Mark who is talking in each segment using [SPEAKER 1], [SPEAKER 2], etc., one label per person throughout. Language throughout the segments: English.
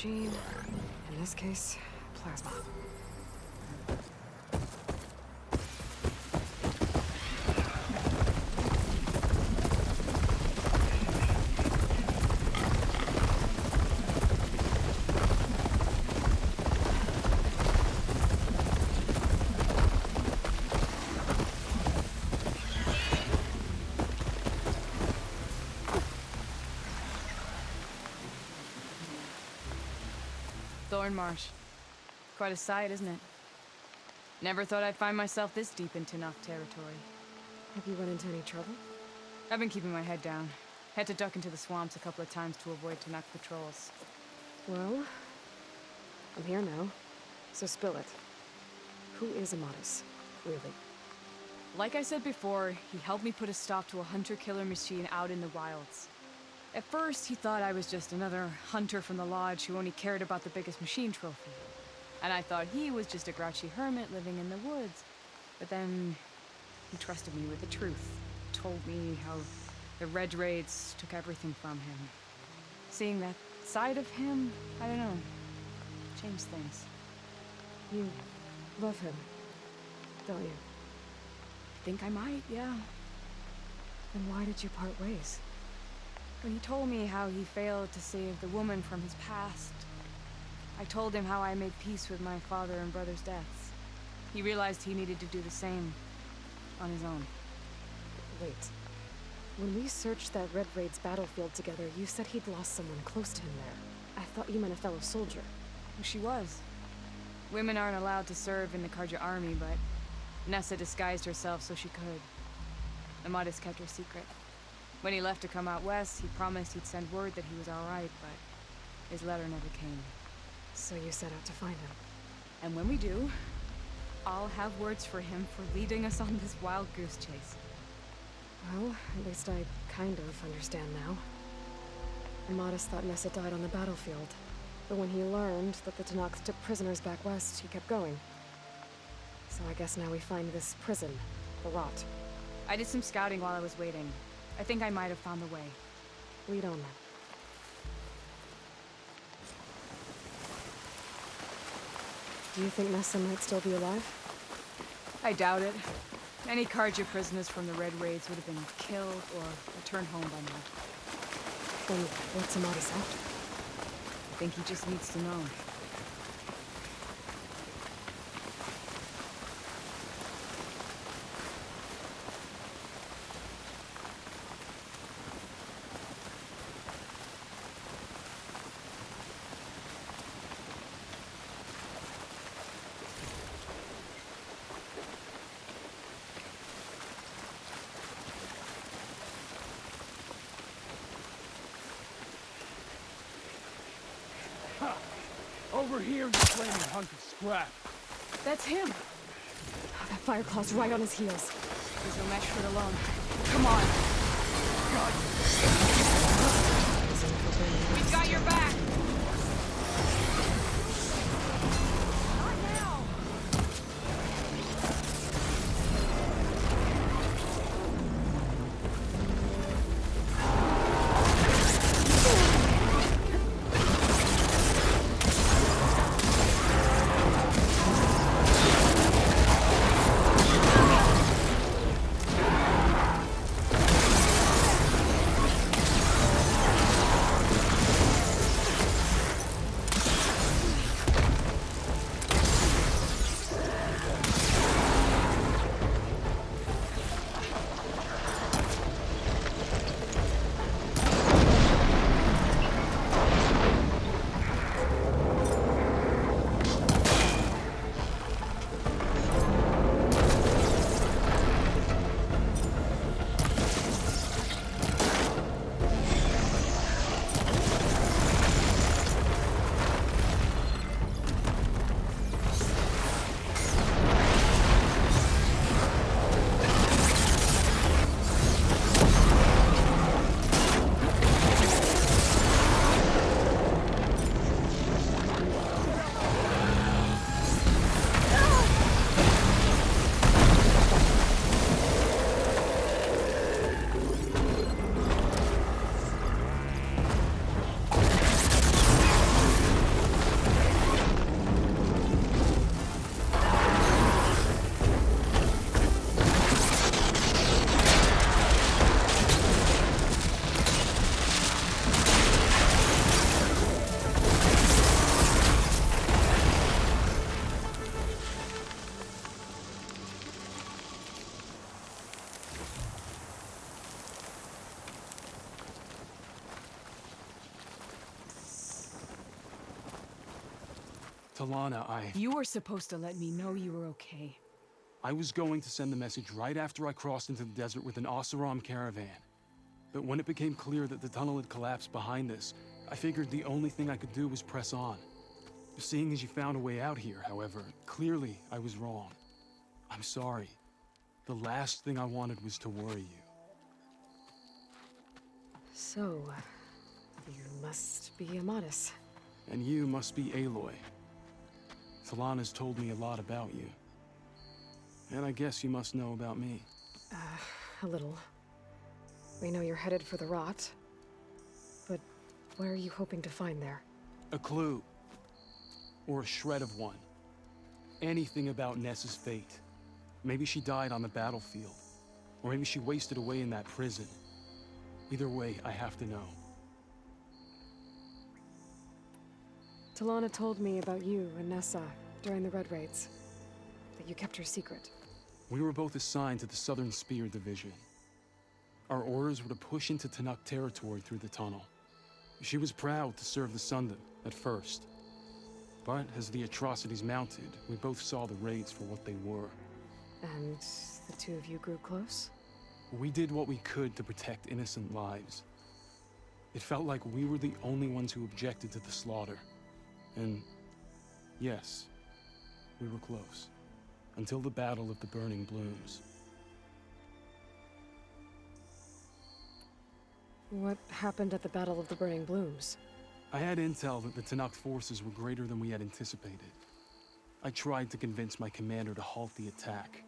[SPEAKER 1] machine. In this case, plasma.
[SPEAKER 2] Thornmarsh. Quite a sight, isn't it? Never thought I'd find myself this deep into Noct territory.
[SPEAKER 1] Have you run into any trouble?
[SPEAKER 2] I've been keeping my head down. Had to duck into the swamps a couple of times to avoid Tenakth patrols.
[SPEAKER 1] Well, I'm here now, so spill it. Who is Amadis, really?
[SPEAKER 2] Like I said before, he helped me put a stop to a hunter-killer machine out in the wilds. At first, he thought I was just another hunter from the Lodge who only cared about the biggest machine trophy. And I thought he was just a grouchy hermit living in the woods. But then, he trusted me with the truth. Told me how the Red Raids took everything from him. Seeing that side of him, I don't know, changed things.
[SPEAKER 1] You love him, don't you?
[SPEAKER 2] I think I might, yeah.
[SPEAKER 1] Then why did you part ways?
[SPEAKER 2] When he told me how he failed to save the woman from his past, I told him how I made peace with my father and brother's deaths. He realized he needed to do the same on his own.
[SPEAKER 1] Wait. When we searched that Red Raid's battlefield together, you said he'd lost someone close to him there. I thought you meant a fellow soldier.
[SPEAKER 2] She was. Women aren't allowed to serve in the Carja army, but Nessa disguised herself so she could. Amadis kept her secret. When he left to come out west, he promised he'd send word that he was all right, but his letter never came.
[SPEAKER 1] So you set out to find him.
[SPEAKER 2] And when we do, I'll have words for him for leading us on this wild goose chase.
[SPEAKER 1] Well, at least I kind of understand now. Amadis thought Nessa died on the battlefield, but when he learned that the Tenakth took prisoners back west, he kept going. So I guess now we find this prison, the Rot.
[SPEAKER 2] I did some scouting while I was waiting. I think I might have found the way.
[SPEAKER 1] Lead on then. Do you think Nessa might still be alive?
[SPEAKER 2] I doubt it. Any Carja prisoners from the Red Raids would have been killed or returned home by now.
[SPEAKER 1] Then what's Amadis after?
[SPEAKER 2] I think he just needs to know.
[SPEAKER 3] Over here, you flaming hunk of scrap.
[SPEAKER 2] That's him!
[SPEAKER 1] Oh, that Fireclaw's right on his heels.
[SPEAKER 2] He's no match for it alone. Come on! We've got your back! Not now!
[SPEAKER 3] Talana,
[SPEAKER 2] You were supposed to let me know you were okay.
[SPEAKER 3] I was going to send the message right after I crossed into the desert with an Oseram caravan. But when it became clear that the tunnel had collapsed behind us, I figured the only thing I could do was press on. Seeing as you found a way out here, however, clearly I was wrong. I'm sorry. The last thing I wanted was to worry you.
[SPEAKER 1] So, you must be Amatis.
[SPEAKER 3] And you must be Aloy. Talana's told me a lot about you. And I guess you must know about me.
[SPEAKER 1] A little. We know you're headed for the rot. But what are you hoping to find there?
[SPEAKER 3] A clue. Or a shred of one. Anything about Nessa's fate. Maybe she died on the battlefield. Or maybe she wasted away in that prison. Either way, I have to know.
[SPEAKER 1] Talana told me about you and Nessa during the Red Raids. That you kept her secret.
[SPEAKER 3] We were both assigned to the Southern Spear Division. Our orders were to push into Tenakth territory through the tunnel. She was proud to serve the Sundom at first. But as the atrocities mounted, we both saw the raids for what they were.
[SPEAKER 1] And the two of you grew close?
[SPEAKER 3] We did what we could to protect innocent lives. It felt like we were the only ones who objected to the slaughter. And yes, we were close. Until the Battle of the Burning Blooms.
[SPEAKER 1] What happened at the Battle of the Burning Blooms?
[SPEAKER 3] I had intel that the Tenakth forces were greater than we had anticipated. I tried to convince my commander to halt the attack.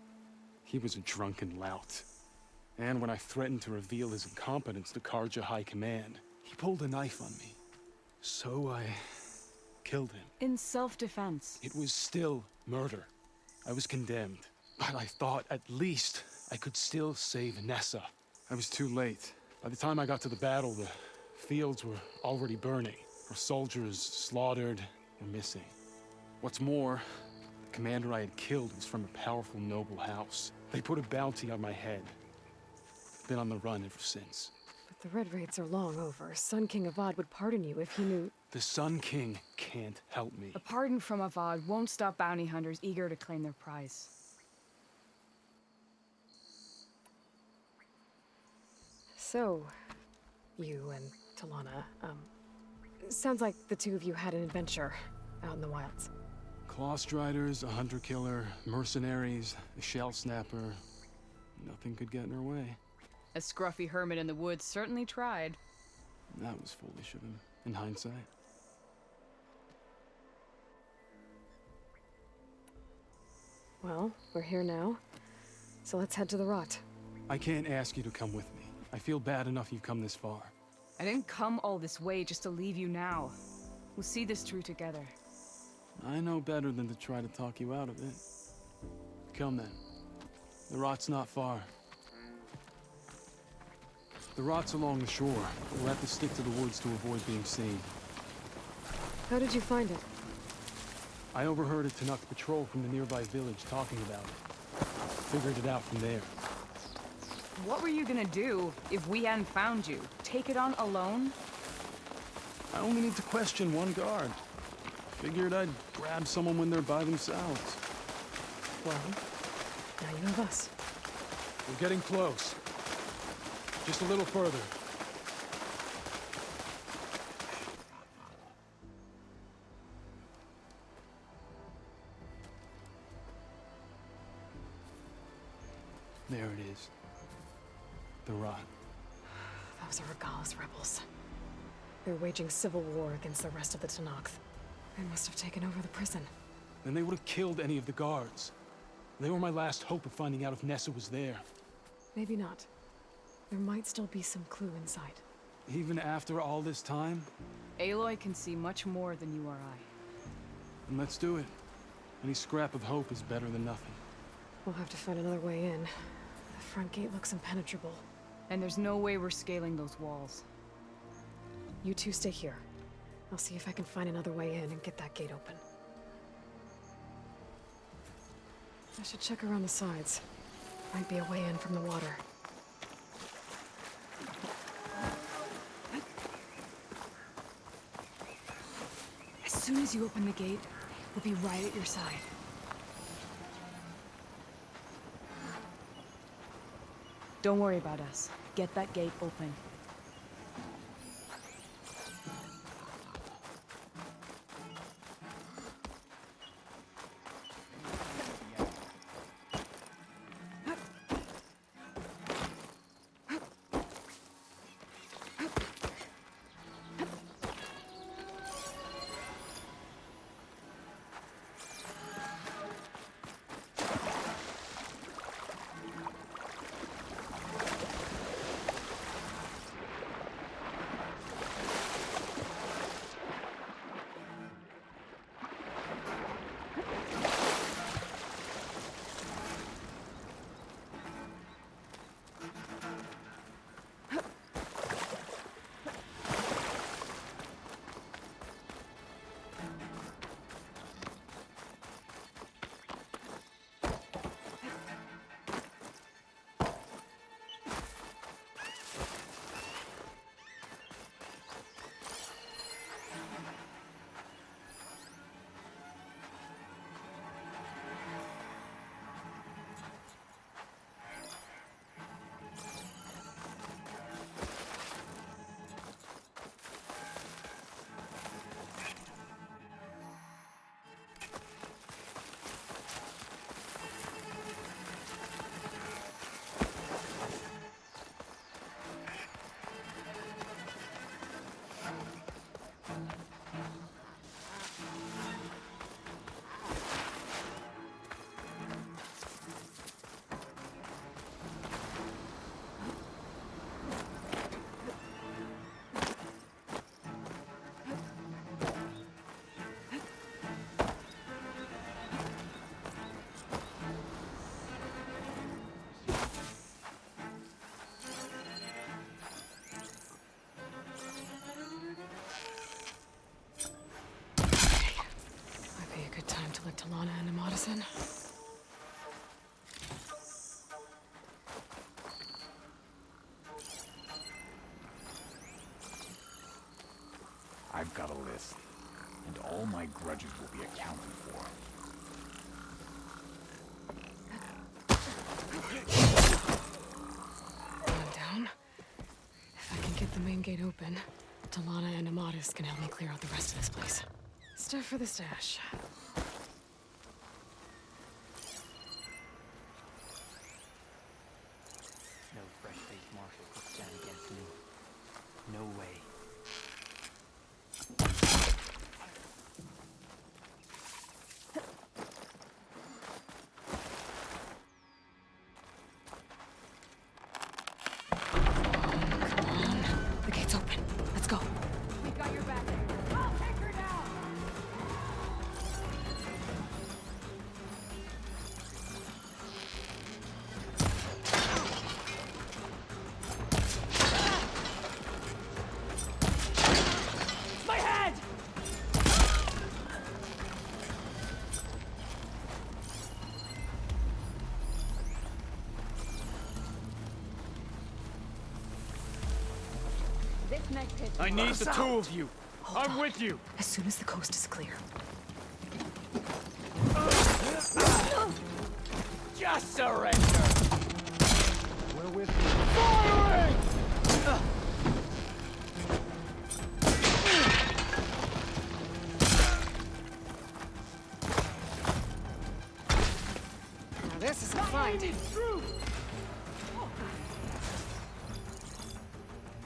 [SPEAKER 3] He was a drunken lout. And when I threatened to reveal his incompetence to Karja High Command, he pulled a knife on me. So I killed him.
[SPEAKER 2] In self-defense.
[SPEAKER 3] It was still murder. I was condemned. But I thought at least I could still save Nessa. I was too late. By the time I got to the battle, the fields were already burning. Our soldiers slaughtered or missing. What's more, the commander I had killed was from a powerful noble house. They put a bounty on my head. I've been on the run ever since.
[SPEAKER 1] But the Red Raids are long over. Sun King Avad would pardon you if he knew...
[SPEAKER 3] The Sun King can't help me.
[SPEAKER 2] A pardon from Avad won't stop bounty hunters eager to claim their prize.
[SPEAKER 1] So, you and Talana, sounds like the two of you had an adventure out in the wilds.
[SPEAKER 3] Clawstriders, a hunter-killer, mercenaries, a shell snapper. Nothing could get in our way.
[SPEAKER 2] A scruffy hermit in the woods certainly tried.
[SPEAKER 3] That was foolish of him, in hindsight.
[SPEAKER 1] Well, we're here now, so let's head to the rot.
[SPEAKER 3] I can't ask you to come with me. I feel bad enough you've come this far.
[SPEAKER 2] I didn't come all this way just to leave you now. We'll see this through together.
[SPEAKER 3] I know better than to try to talk you out of it. Come then. The rot's not far. The rot's along the shore, but we'll have to stick to the woods to avoid being seen.
[SPEAKER 1] How did you find it?
[SPEAKER 3] I overheard a Tenakth patrol from the nearby village talking about it. Figured it out from there.
[SPEAKER 2] What were you gonna do if we hadn't found you? Take it on alone?
[SPEAKER 3] I only need to question one guard. Figured I'd grab someone when they're by themselves.
[SPEAKER 1] Well, now you have us.
[SPEAKER 3] We're getting close. Just a little further. There it is. The rot.
[SPEAKER 1] Those are Regalla's rebels. They're waging civil war against the rest of the Tenakth. They must have taken over the prison.
[SPEAKER 3] Then they would have killed any of the guards. They were my last hope of finding out if Nessa was there.
[SPEAKER 1] Maybe not. There might still be some clue inside.
[SPEAKER 3] Even after all this time?
[SPEAKER 2] Aloy can see much more than you or I.
[SPEAKER 3] Then let's do it. Any scrap of hope is better than nothing.
[SPEAKER 1] We'll have to find another way in. The front gate looks impenetrable.
[SPEAKER 2] And there's no way we're scaling those walls.
[SPEAKER 1] You two stay here. I'll see if I can find another way in and get that gate open. I should check around the sides. Might be a way in from the water.
[SPEAKER 2] As soon as you open the gate, We'll be right at your side. Don't worry about us. Get that gate open.
[SPEAKER 1] Talana and Amadison.
[SPEAKER 4] I've got a list, and all my grudges will be accounted for.
[SPEAKER 1] One down. If I can get the main gate open, Talana and Amadis can help me clear out the rest of this place. Stuff for the stash.
[SPEAKER 5] No fresh-faced marshal could stand against me. No way.
[SPEAKER 1] Come on. The gate's open. Let's go.
[SPEAKER 2] We got your back. I'll take her down!
[SPEAKER 5] My head!
[SPEAKER 2] This next hit.
[SPEAKER 3] I need the two of you.
[SPEAKER 1] Hold
[SPEAKER 3] I'm
[SPEAKER 1] on.
[SPEAKER 3] with you.
[SPEAKER 1] As soon as the coast is clear.
[SPEAKER 5] Just surrender!
[SPEAKER 3] We're with you. Firing!
[SPEAKER 1] Now this is a fight.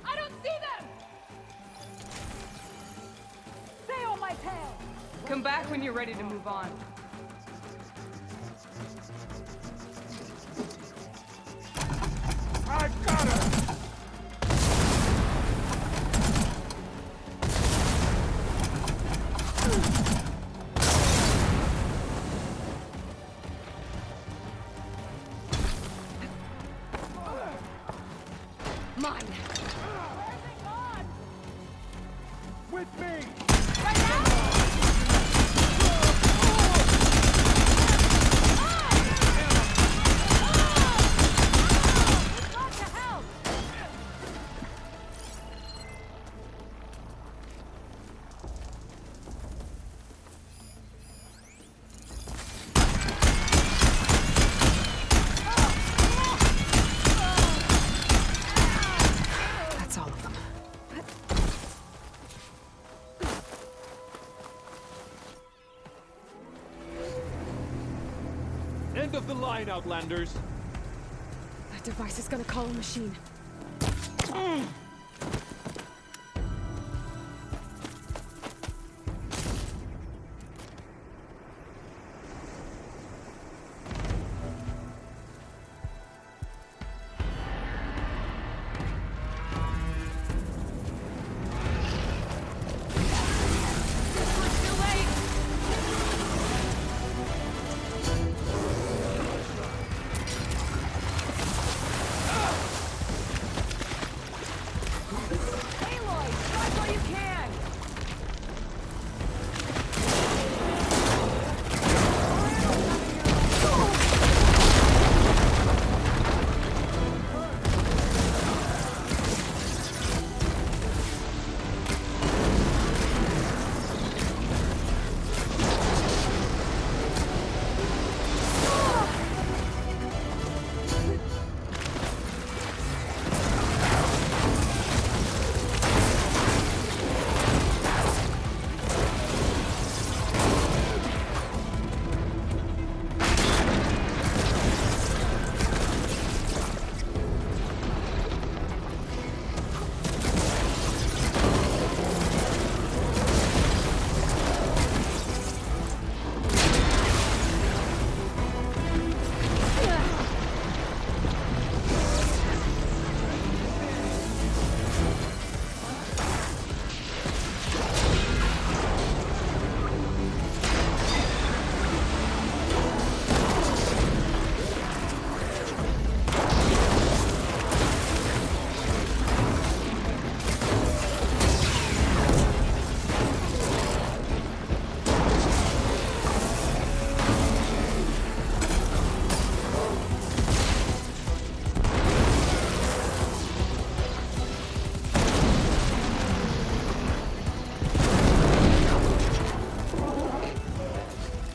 [SPEAKER 2] I don't see them! Stay on my tail! Come back when you're ready to move on.
[SPEAKER 3] I've got her!
[SPEAKER 1] Mine.
[SPEAKER 3] With me! End of the line, Outlanders!
[SPEAKER 1] That device is gonna call a machine.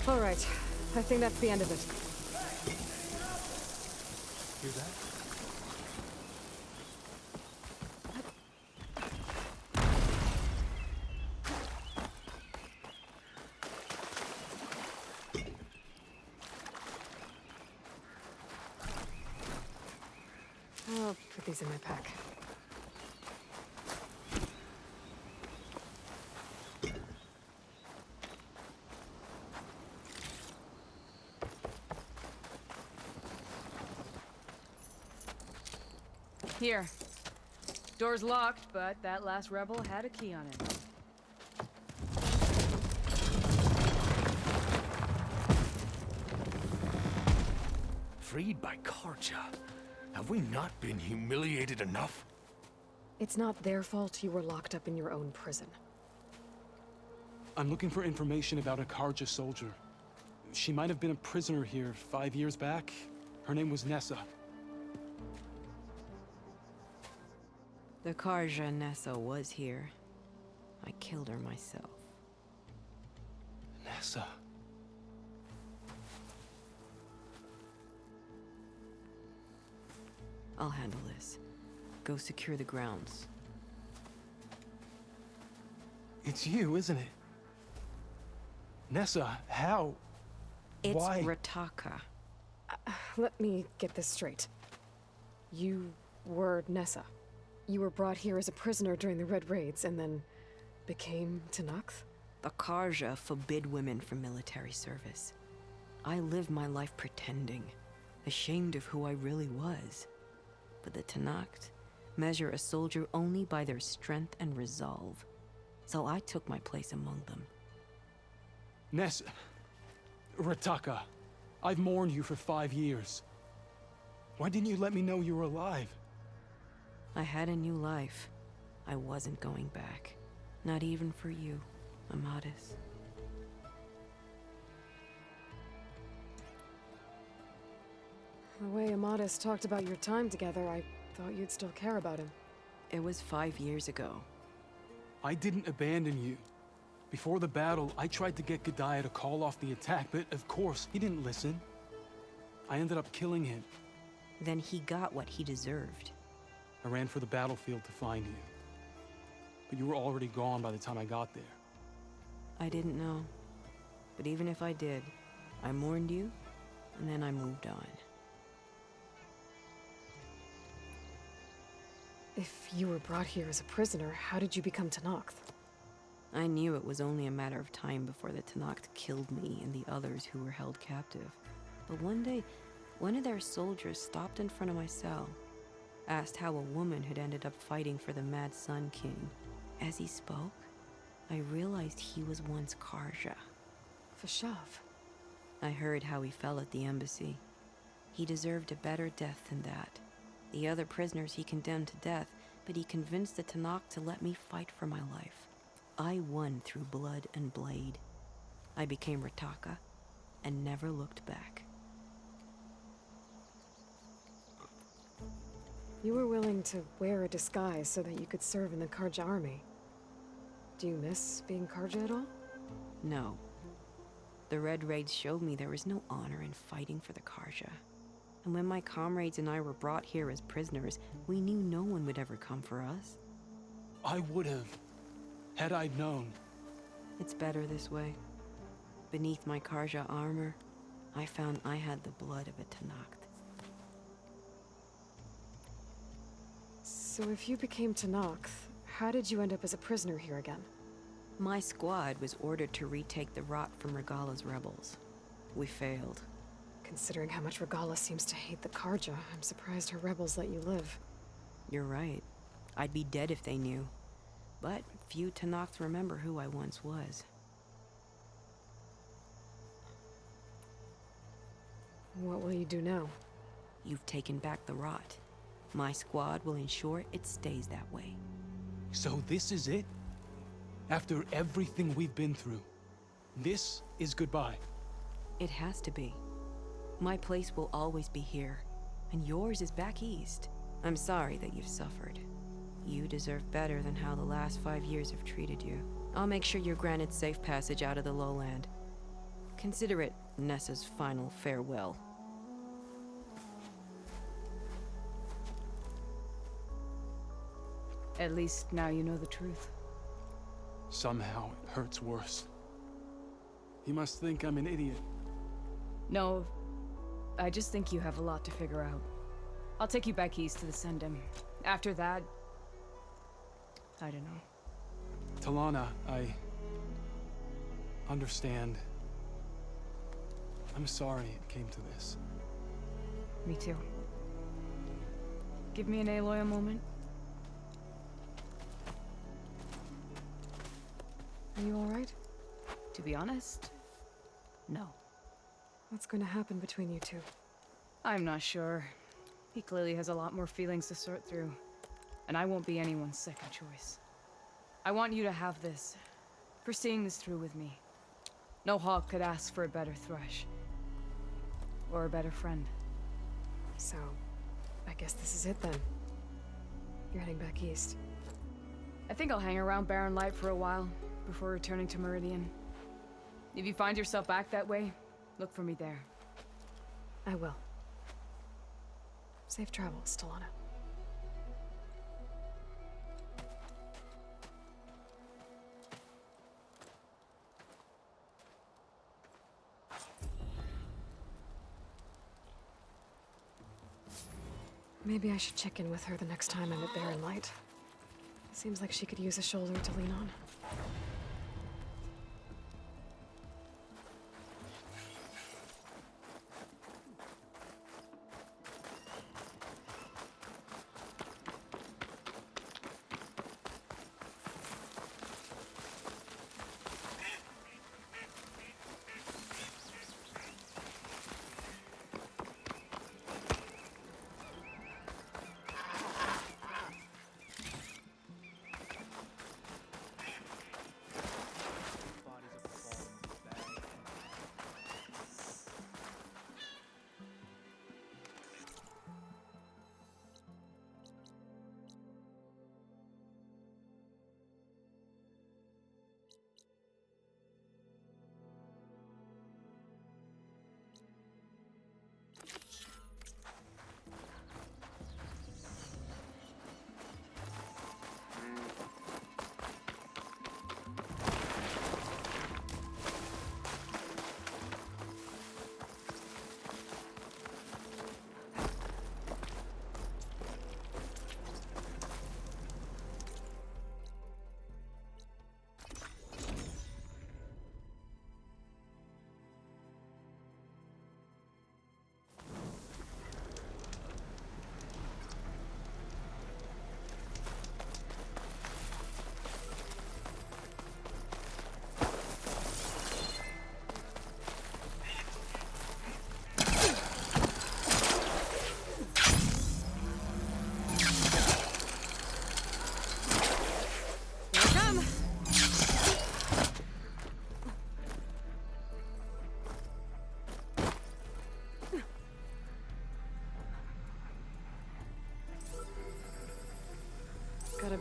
[SPEAKER 1] Alright, I think that's the end of it.
[SPEAKER 3] Hear that?
[SPEAKER 1] I'll put these in my pack.
[SPEAKER 2] Here. Door's locked, but that last rebel had a key on it.
[SPEAKER 6] Freed by Karja? Have we not been humiliated enough?
[SPEAKER 1] It's not their fault you were locked up in your own prison.
[SPEAKER 3] I'm looking for information about a Karja soldier. She might have been a prisoner here 5 years back. Her name was Nessa.
[SPEAKER 7] The Karja Nessa was here. I killed her myself.
[SPEAKER 3] Nessa.
[SPEAKER 7] I'll handle this. Go secure the grounds.
[SPEAKER 3] It's you, isn't it? Nessa, how?
[SPEAKER 7] It's
[SPEAKER 3] Why?
[SPEAKER 7] Rataka.
[SPEAKER 1] Let me get this straight. You were Nessa. You were brought here as a prisoner during the Red Raids and then became Tenakth?
[SPEAKER 7] The Karja forbid women from military service. I lived my life pretending, ashamed of who I really was. But the Tenakth measure a soldier only by their strength and resolve. So I took my place among them.
[SPEAKER 3] Nessa. Rataka. I've mourned you for 5 years. Why didn't you let me know you were alive?
[SPEAKER 7] I had a new life. I wasn't going back. Not even for you, Amadis.
[SPEAKER 1] The way Amadis talked about your time together, I thought you'd still care about him.
[SPEAKER 7] It was 5 years ago.
[SPEAKER 3] I didn't abandon you. Before the battle, I tried to get Gudaya to call off the attack, but of course, he didn't listen. I ended up killing him.
[SPEAKER 7] Then he got what he deserved.
[SPEAKER 3] I ran for the battlefield to find you. But you were already gone by the time I got there.
[SPEAKER 7] I didn't know. But even if I did, I mourned you, and then I moved on.
[SPEAKER 1] If you were brought here as a prisoner, how did you become Tenakth?
[SPEAKER 7] I knew it was only a matter of time before the Tenakth killed me and the others who were held captive. But one day, one of their soldiers stopped in front of my cell, asked how a woman had ended up fighting for the Mad Sun King. As he spoke, I realized he was once Karja.
[SPEAKER 1] Fashav.
[SPEAKER 7] I heard how he fell at the embassy. He deserved a better death than that. The other prisoners he condemned to death, but he convinced the Tenakth to let me fight for my life. I won through blood and blade. I became Rataka and never looked back.
[SPEAKER 1] You were willing to wear a disguise so that you could serve in the Karja army. Do you miss being Karja at all?
[SPEAKER 7] No. The Red Raids showed me there was no honor in fighting for the Karja. And when my comrades and I were brought here as prisoners, we knew no one would ever come for us.
[SPEAKER 3] I would have, had I known.
[SPEAKER 7] It's better this way. Beneath my Karja armor, I found I had the blood of a Tenakth.
[SPEAKER 1] So if you became Tenakth, how did you end up as a prisoner here again?
[SPEAKER 7] My squad was ordered to retake the Rot from Regala's rebels. We failed.
[SPEAKER 1] Considering how much Regala seems to hate the Karja, I'm surprised her rebels let you live.
[SPEAKER 7] You're right. I'd be dead if they knew. But few Tenakth remember who I once was.
[SPEAKER 1] What will you do now?
[SPEAKER 7] You've taken back the Rot. My squad will ensure it stays that way.
[SPEAKER 3] So this is it? After everything we've been through, this is goodbye.
[SPEAKER 7] It has to be. My place will always be here, and yours is back east. I'm sorry that you've suffered. You deserve better than how the last 5 years have treated you. I'll make sure you're granted safe passage out of the lowland. Consider it Nessa's final farewell.
[SPEAKER 2] At least now you know the truth.
[SPEAKER 3] Somehow it hurts worse. He must think I'm an idiot.
[SPEAKER 2] No, I just think you have a lot to figure out. I'll take you back east to the Sendem. After that, I don't know.
[SPEAKER 3] Talana, I understand. I'm sorry it came to this.
[SPEAKER 2] Me too. Give me an Aloy a moment.
[SPEAKER 1] Are you alright?
[SPEAKER 2] To be honest, no.
[SPEAKER 1] What's going to happen between you two?
[SPEAKER 2] I'm not sure. He clearly has a lot more feelings to sort through, and I won't be anyone's second choice. I want you to have this, for seeing this through with me. No hawk could ask for a better thrush. Or a better friend.
[SPEAKER 1] So, I guess this is it then. You're heading back east.
[SPEAKER 2] I think I'll hang around Barren Light for a while, before returning to Meridian. If you find yourself back that way, look for me there.
[SPEAKER 1] I will. Safe travels, Talana. Maybe I should check in with her the next time I'm at Barren Light. Seems like she could use a shoulder to lean on.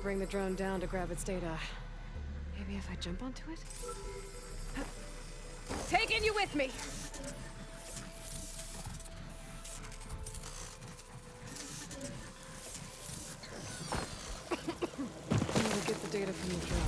[SPEAKER 1] bring the drone down to grab its data. Maybe if I jump onto it? Taking you with me! I'm gonna get the data from the drone.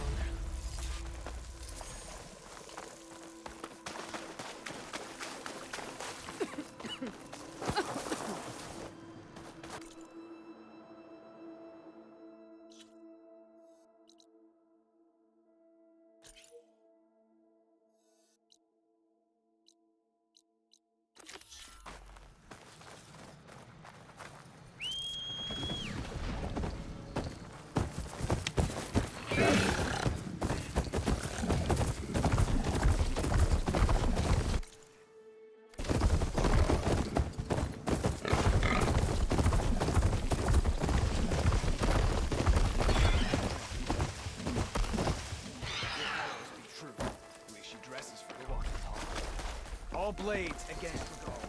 [SPEAKER 8] All blades against the goal.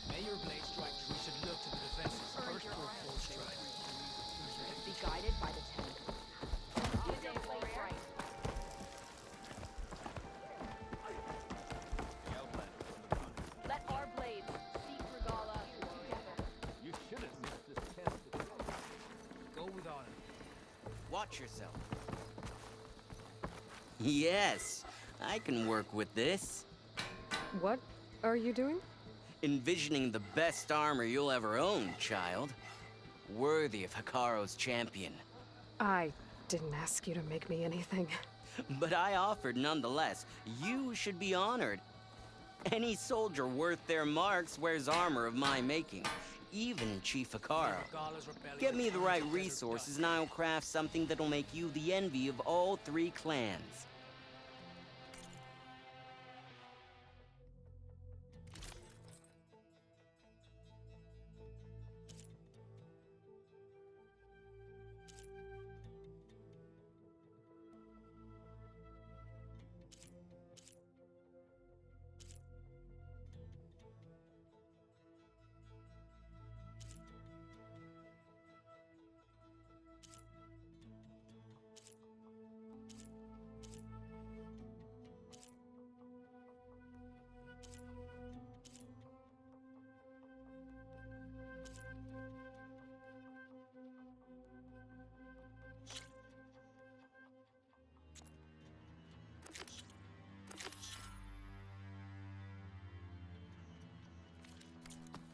[SPEAKER 8] May your blade strike. We should look to the defenses first for a full strike.
[SPEAKER 9] Be guided by the tank. Let our blades seek Regala together.
[SPEAKER 6] You shouldn't miss this chance to
[SPEAKER 8] Go with honor.
[SPEAKER 10] Watch yourself. Yes, I can work with this.
[SPEAKER 1] What are you doing?
[SPEAKER 10] Envisioning the best armor you'll ever own, child. Worthy of Hikaro's champion.
[SPEAKER 1] I didn't ask you to make me anything.
[SPEAKER 10] But I offered nonetheless. You should be honored. Any soldier worth their marks wears armor of my making. Even Chief Hikaro. Get me the right resources and I'll craft something that'll make you the envy of all 3 clans.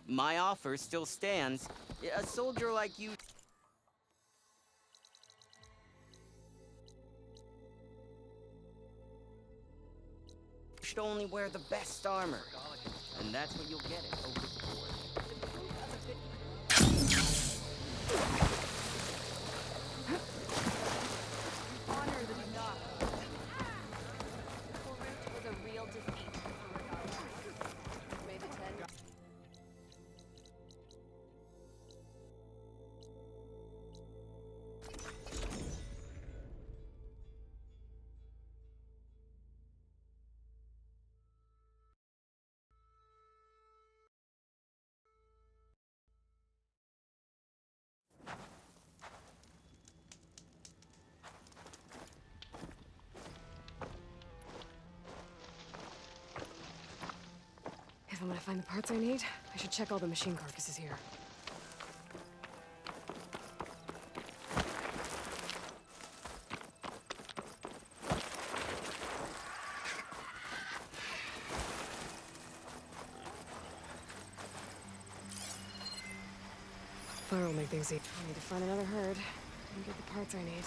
[SPEAKER 10] My offer still stands. A soldier like you should only wear the best armor. And that's what you'll get at Open Board.
[SPEAKER 9] Honor the enough. Corinth was a real defeat for Regala. May the ten.
[SPEAKER 1] If I'm gonna find the parts I need, I should check all the machine carcasses here. Fire will make things easy. I need to find another herd and get the parts I need.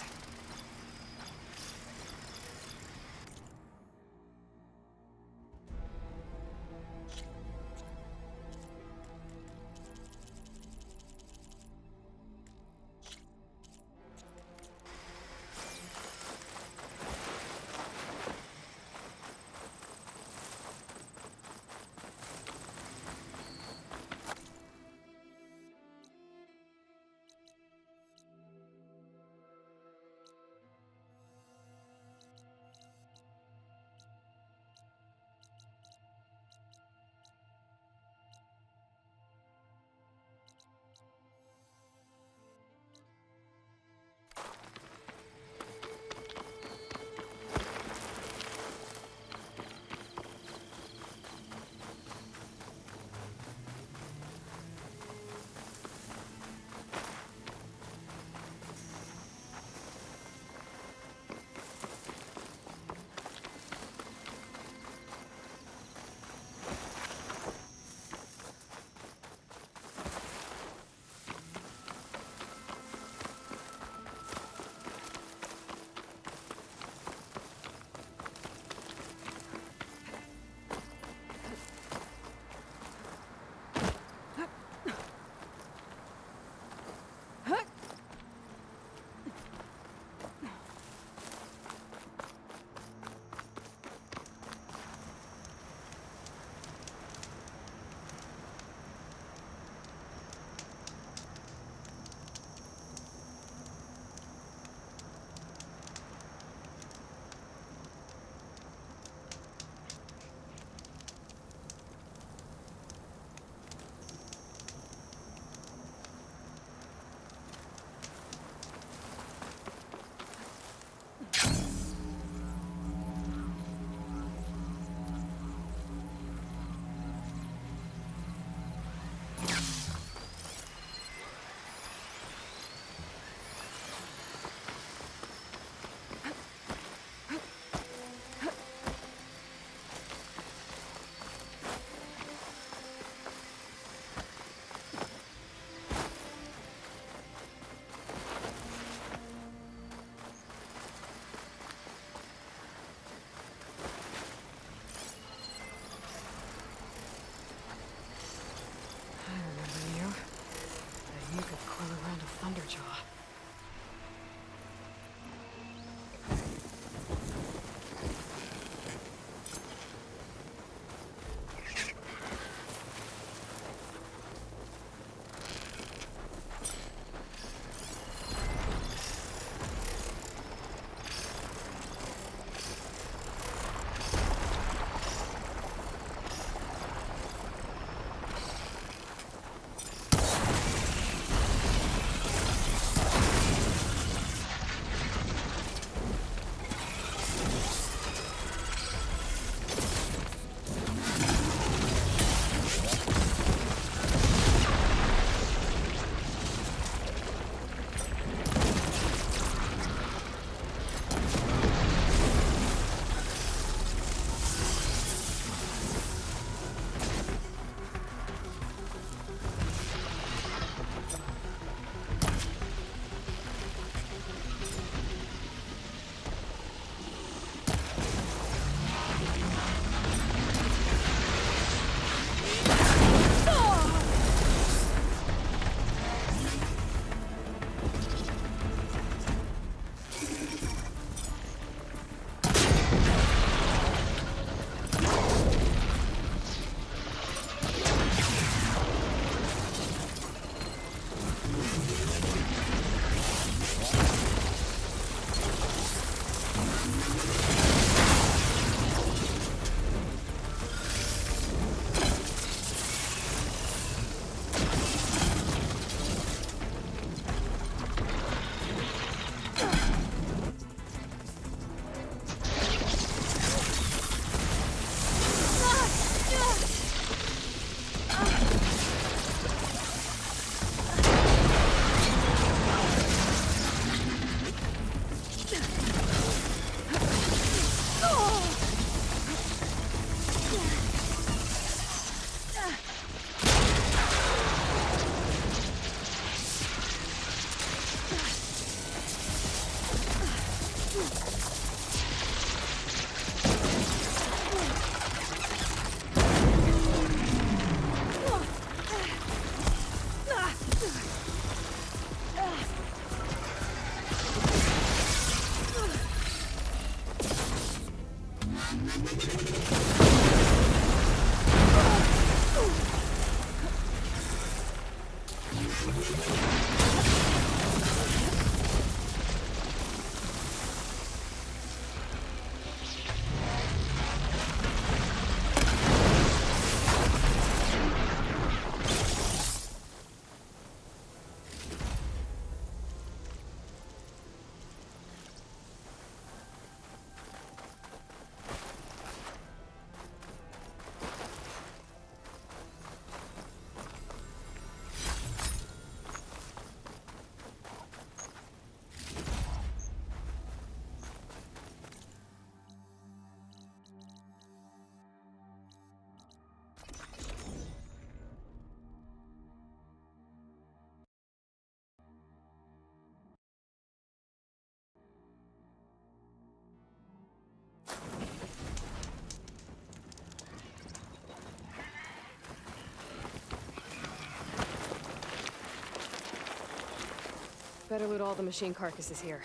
[SPEAKER 1] Better loot all the machine carcasses here.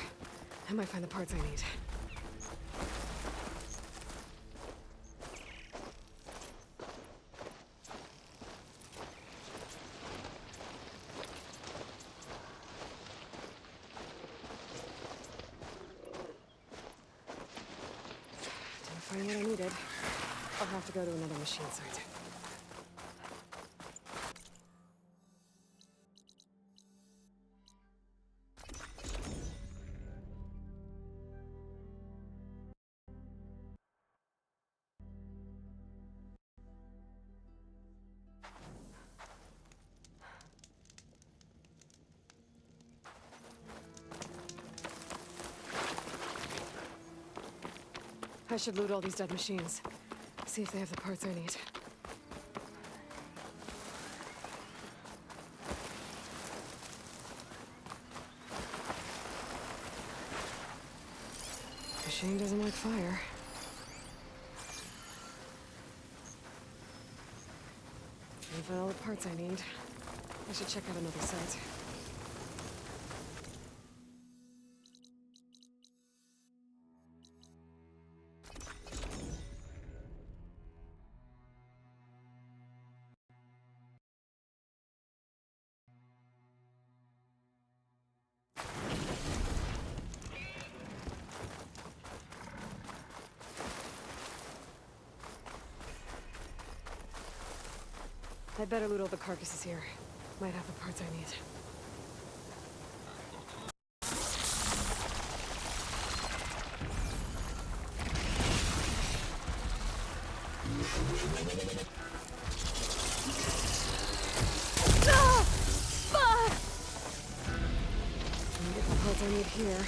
[SPEAKER 1] I might find the parts I need. Didn't find what I needed. I'll have to go to another machine site. I should loot all these dead machines. See if they have the parts I need. Machine doesn't like fire. Didn't find all the parts I need. I should check out another site. I'd better loot all the carcasses here. Might have the parts I need. Get the parts I need here.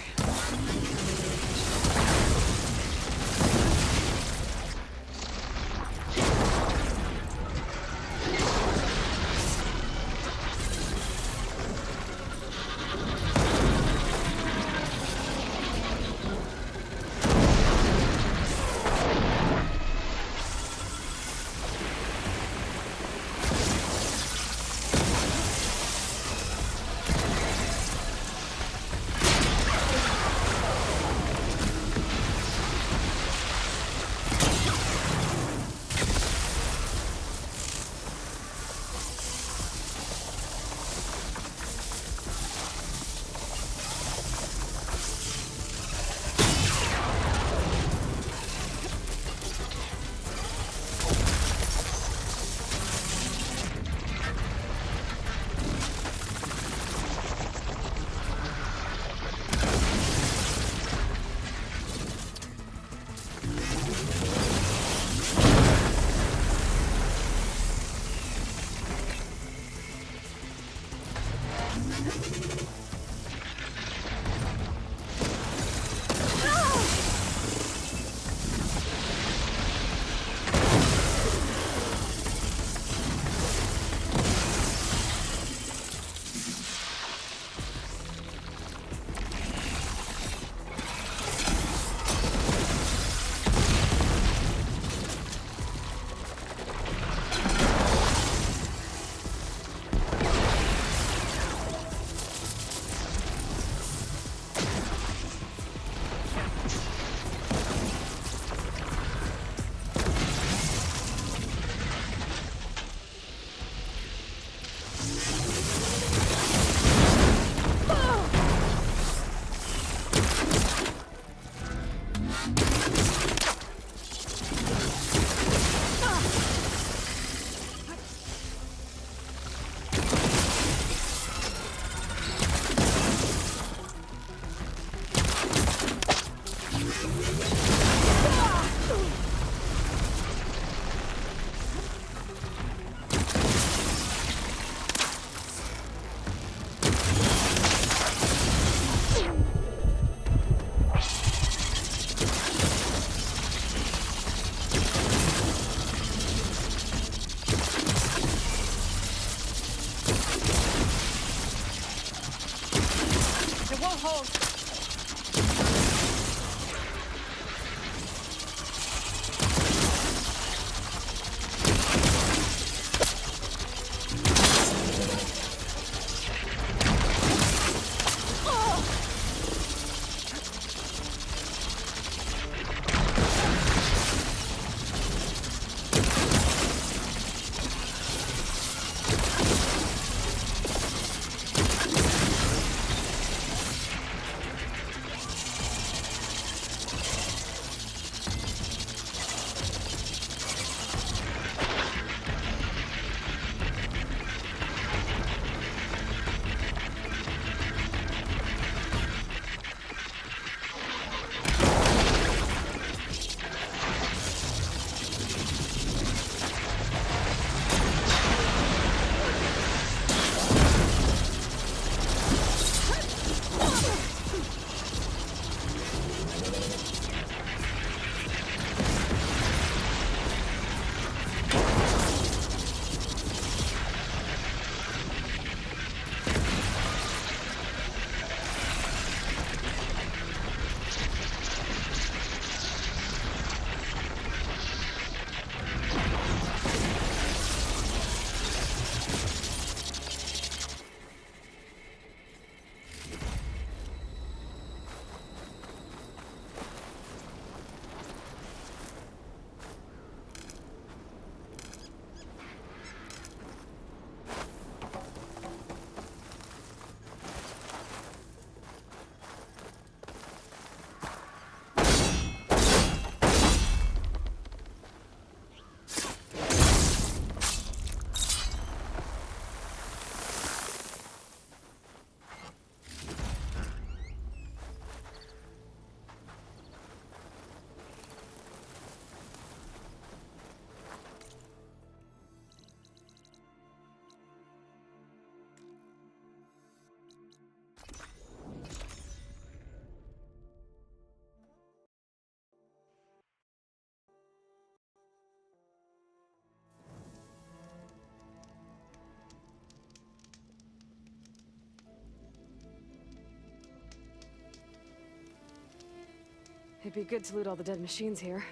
[SPEAKER 1] It'd be good to loot all the dead machines here.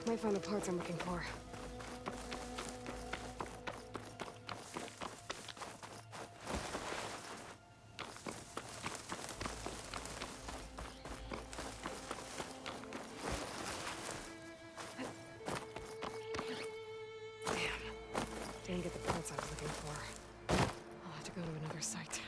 [SPEAKER 1] Might find the parts I'm looking for. Damn. Didn't get the parts I was looking for. I'll have to go to another site.